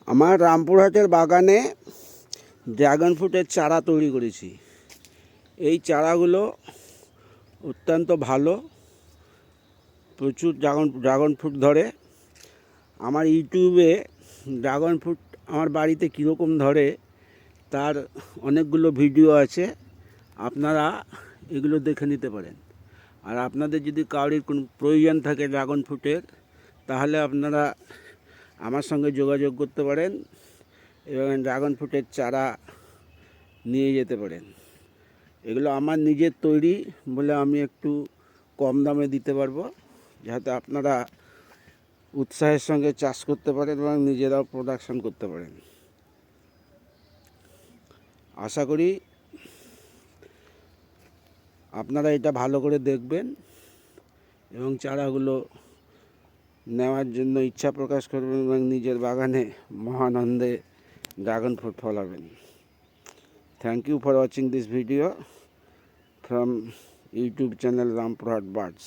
আমার রামপুরহাটের বাগানে ড্রাগন ফ্রুটের চারা তৈরি করেছি। এই চারাগুলো অত্যন্ত ভালো, প্রচুর ড্রাগন ফ্রুট ধরে। আমার ইউটিউবে ড্রাগন ফ্রুট আমার বাড়িতে কীরকম ধরে তার অনেকগুলো ভিডিও আছে, আপনারা এগুলো দেখে নিতে পারেন। আর আপনাদের যদি কারোর কোনো প্রয়োজন থাকে ড্রাগন ফ্রুটের, তাহলে আপনারা আমার সঙ্গে যোগাযোগ করতে পারেন এবং ড্রাগন ফ্রুটের চারা নিয়ে যেতে পারেন। এগুলো আমার নিজের তৈরি বলে আমি একটু কম দামে দিতে পারবো, যাতে আপনারা উৎসাহের সঙ্গে চাষ করতে পারেন এবং নিজেরাও প্রোডাকশন করতে পারেন। আশা করি আপনারা এটা ভালো করে দেখবেন এবং চারাগুলো নেওয়ার জন্য ইচ্ছা প্রকাশ করবেন এবং নিজের বাগানে মহানন্দে ড্রাগন ফ্রুট ফলাবেন। Thank you for watching this video from YouTube channel Rampurhat Birds.